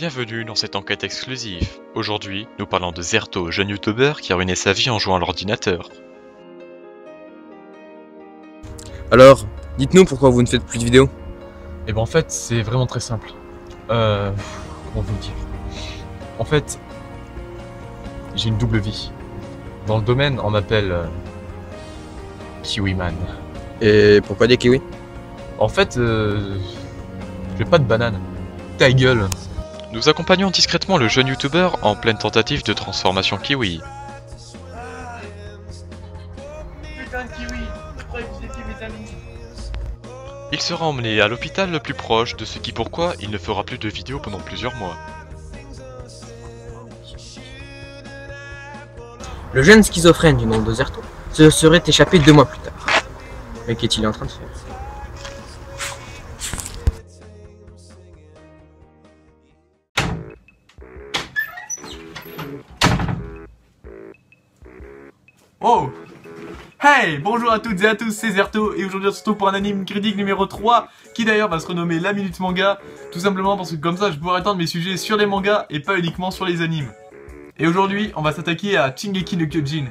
Bienvenue dans cette enquête exclusive. Aujourd'hui, nous parlons de Zerto, jeune youtubeur qui a ruiné sa vie en jouant à l'ordinateur. Alors, dites-nous pourquoi vous ne faites plus de vidéos. Et ben en fait c'est vraiment très simple. Comment vous le dire? En fait, j'ai une double vie. Dans le domaine on m'appelle Kiwiman. Et pourquoi des kiwis? En fait, j'ai pas de banane. Ta gueule. Nous accompagnons discrètement le jeune youtubeur en pleine tentative de transformation kiwi. Putain de kiwi, pourquoi vous étiez mes amis? Il sera emmené à l'hôpital le plus proche, de ce qui pourquoi il ne fera plus de vidéos pendant plusieurs mois. Le jeune schizophrène du nom de Zerto se serait échappé 2 mois plus tard. Mais qu'est-il en train de faire? Oh! Hey! Bonjour à toutes et à tous, c'est Zerto et aujourd'hui on se retrouve pour un anime critique numéro 3 qui d'ailleurs va se renommer La Minute Manga, tout simplement parce que comme ça je pourrai attendre mes sujets sur les mangas et pas uniquement sur les animes. Et aujourd'hui on va s'attaquer à Shingeki no Kyojin.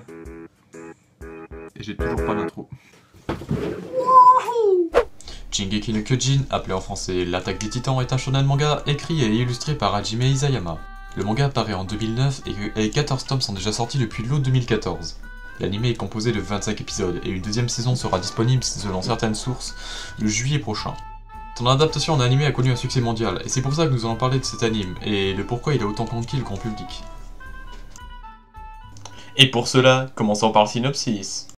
Et j'ai toujours pas d'intro. Shingeki no Kyojin, appelé en français L'attaque des titans, est un shonen manga écrit et illustré par Hajime Isayama. Le manga apparaît en 2009 et 14 tomes sont déjà sortis depuis l'août 2014. L'anime est composé de 25 épisodes et une deuxième saison sera disponible selon certaines sources le juillet prochain. Son adaptation en anime a connu un succès mondial et c'est pour ça que nous allons parler de cet anime et de pourquoi il a autant conquis le grand public. Et pour cela, commençons par le synopsis.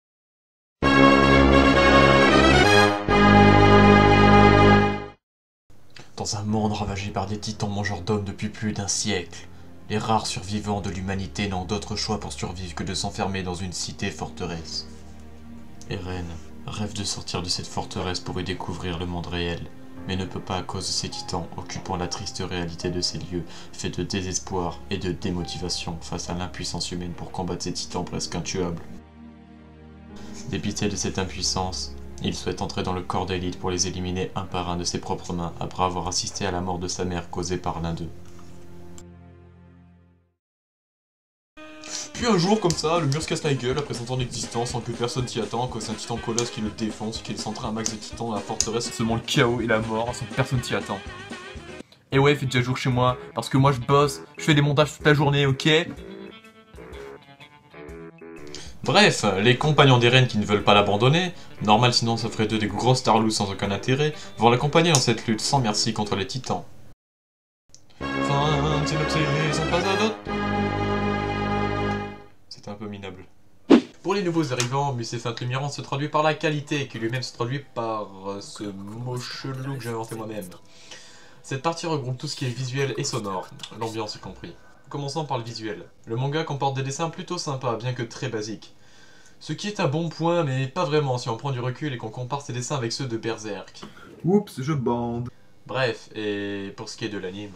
Dans un monde ravagé par des titans mangeurs d'hommes depuis plus d'un siècle, les rares survivants de l'humanité n'ont d'autre choix pour survivre que de s'enfermer dans une cité-forteresse. Eren rêve de sortir de cette forteresse pour y découvrir le monde réel, mais ne peut pas à cause de ces titans occupant la triste réalité de ces lieux, fait de désespoir et de démotivation face à l'impuissance humaine pour combattre ces titans presque intuables. Dépité de cette impuissance, il souhaite entrer dans le corps d'élite pour les éliminer un par un de ses propres mains après avoir assisté à la mort de sa mère causée par l'un d'eux. Puis un jour, comme ça, le mur se casse la gueule après 100 ans d'existence sans que personne s'y attend, à cause d'un titan colosse qui le défonce, qui est centré un max de titans dans la forteresse. Seulement le chaos et la mort sans que personne s'y attend. Et ouais, il fait déjà jour chez moi, parce que moi je bosse, je fais des montages toute la journée, ok? Bref, les compagnons d'Eren qui ne veulent pas l'abandonner, normal sinon ça ferait d'eux des grosses tarlous sans aucun intérêt, vont l'accompagner dans cette lutte sans merci contre les titans. Fin, synopsis, on passe à d'autres. C'était un peu minable. Pour les nouveaux arrivants, Musefin Lumiran se traduit par la qualité, qui lui-même se traduit par ce mot chelou que j'ai inventé moi-même. Cette partie regroupe tout ce qui est visuel et sonore, l'ambiance y compris. Commençons par le visuel. Le manga comporte des dessins plutôt sympas, bien que très basiques. Ce qui est un bon point, mais pas vraiment si on prend du recul et qu'on compare ces dessins avec ceux de Berserk. Oups, je bande. Bref, et pour ce qui est de l'anime...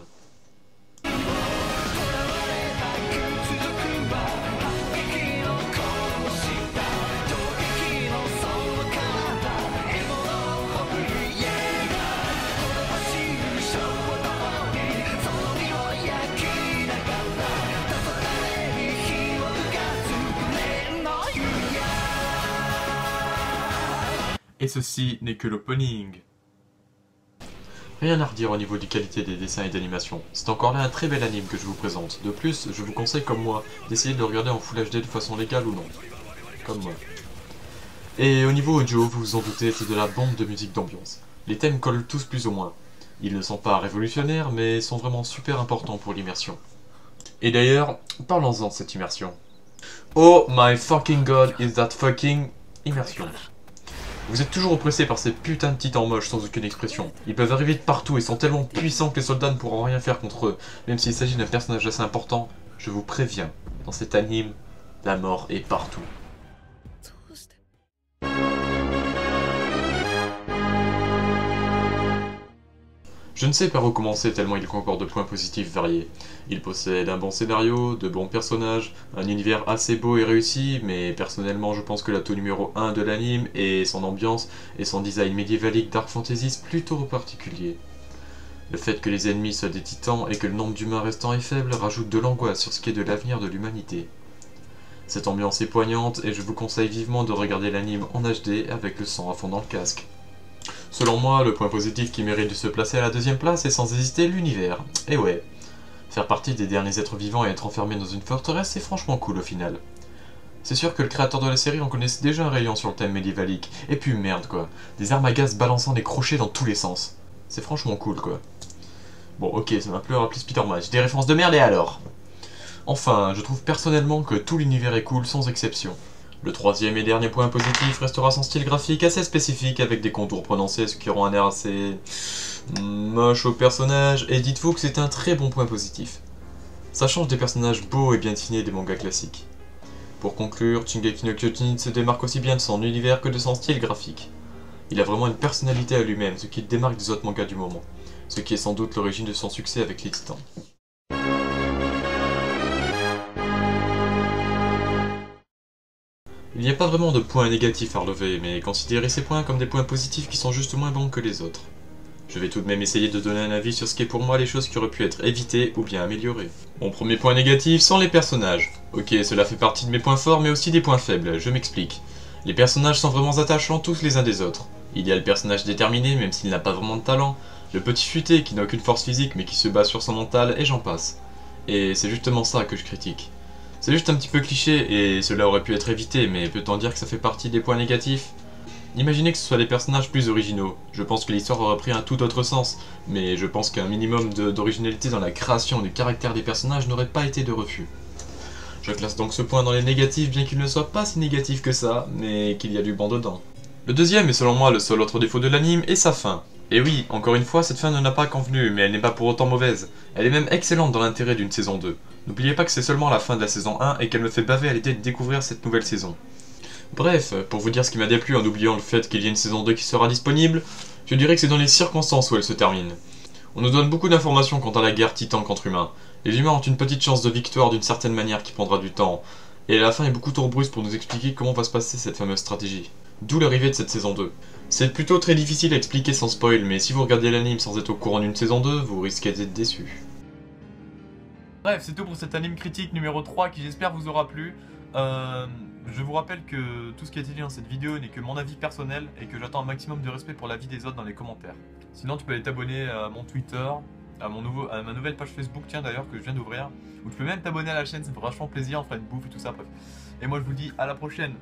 Et ceci n'est que l'opening. Rien à redire au niveau de qualité des dessins et d'animation. C'est encore là un très bel anime que je vous présente. De plus, je vous conseille comme moi d'essayer de le regarder en Full HD de façon légale ou non. Comme moi. Et au niveau audio, vous vous en doutez, c'est de la bombe de musique d'ambiance. Les thèmes collent tous plus ou moins. Ils ne sont pas révolutionnaires, mais sont vraiment super importants pour l'immersion. Et d'ailleurs, parlons-en de cette immersion. Oh my fucking god, is that fucking immersion. Vous êtes toujours oppressé par ces putains de titans moches sans aucune expression. Ils peuvent arriver de partout et sont tellement puissants que les soldats ne pourront rien faire contre eux. Même s'il s'agit d'un personnage assez important, je vous préviens, dans cet anime, la mort est partout. Je ne sais par où commencer tellement il comporte de points positifs variés. Il possède un bon scénario, de bons personnages, un univers assez beau et réussi, mais personnellement je pense que l'atout numéro 1 de l'anime est son ambiance et son design médiévalique Dark Fantasy plutôt particulier. Le fait que les ennemis soient des titans et que le nombre d'humains restants est faible rajoute de l'angoisse sur ce qui est de l'avenir de l'humanité. Cette ambiance est poignante et je vous conseille vivement de regarder l'anime en HD avec le sang à fond dans le casque. Selon moi, le point positif qui mérite de se placer à la deuxième place est sans hésiter l'univers. Et ouais, faire partie des derniers êtres vivants et être enfermé dans une forteresse, c'est franchement cool au final. C'est sûr que le créateur de la série en connaissait déjà un rayon sur le thème médiévalique, et puis merde quoi, des armes à gaz balançant des crochets dans tous les sens. C'est franchement cool quoi. Bon ok, ça m'a plu à rappeler Spider-Man, j'ai des références de merde et alors? Enfin, je trouve personnellement que tout l'univers est cool sans exception. Le troisième et dernier point positif restera son style graphique assez spécifique avec des contours prononcés, ce qui rend un air assez moche au personnage, et dites-vous que c'est un très bon point positif. Ça change des personnages beaux et bien dessinés des mangas classiques. Pour conclure, Shingeki no Kyojin se démarque aussi bien de son univers que de son style graphique. Il a vraiment une personnalité à lui-même, ce qui le démarque des autres mangas du moment, ce qui est sans doute l'origine de son succès avec les Titans. Il n'y a pas vraiment de points négatifs à relever, mais considérez ces points comme des points positifs qui sont juste moins bons que les autres. Je vais tout de même essayer de donner un avis sur ce qui est pour moi les choses qui auraient pu être évitées ou bien améliorées. Mon premier point négatif sont les personnages. Ok, cela fait partie de mes points forts mais aussi des points faibles, je m'explique. Les personnages sont vraiment attachants tous les uns des autres. Il y a le personnage déterminé même s'il n'a pas vraiment de talent, le petit futé qui n'a aucune force physique mais qui se base sur son mental et j'en passe. Et c'est justement ça que je critique. C'est juste un petit peu cliché et cela aurait pu être évité, mais peut-on dire que ça fait partie des points négatifs? Imaginez que ce soit des personnages plus originaux. Je pense que l'histoire aurait pris un tout autre sens, mais je pense qu'un minimum d'originalité dans la création du caractère des personnages n'aurait pas été de refus. Je classe donc ce point dans les négatifs, bien qu'il ne soit pas si négatif que ça, mais qu'il y a du bon dedans. Le deuxième, et selon moi le seul autre défaut de l'anime, est sa fin. Et oui, encore une fois, cette fin ne n'a pas convenu, mais elle n'est pas pour autant mauvaise. Elle est même excellente dans l'intérêt d'une saison 2. N'oubliez pas que c'est seulement la fin de la saison 1 et qu'elle me fait baver à l'idée de découvrir cette nouvelle saison. Bref, pour vous dire ce qui m'a déplu en oubliant le fait qu'il y ait une saison 2 qui sera disponible, je dirais que c'est dans les circonstances où elle se termine. On nous donne beaucoup d'informations quant à la guerre titan contre humains. Les humains ont une petite chance de victoire d'une certaine manière qui prendra du temps, et la fin est beaucoup trop brusque pour nous expliquer comment va se passer cette fameuse stratégie. D'où l'arrivée de cette saison 2. C'est plutôt très difficile à expliquer sans spoil, mais si vous regardez l'anime sans être au courant d'une saison 2, vous risquez d'être déçu. Bref, c'est tout pour cet anime critique numéro 3 qui j'espère vous aura plu. Je vous rappelle que tout ce qui a été dit dans cette vidéo n'est que mon avis personnel et que j'attends un maximum de respect pour l'avis des autres dans les commentaires. Sinon tu peux aller t'abonner à mon Twitter, à ma nouvelle page Facebook tiens d'ailleurs que je viens d'ouvrir, ou tu peux même t'abonner à la chaîne, ça me fait vachement plaisir, on fera une bouffe et tout ça bref. Et moi je vous dis à la prochaine.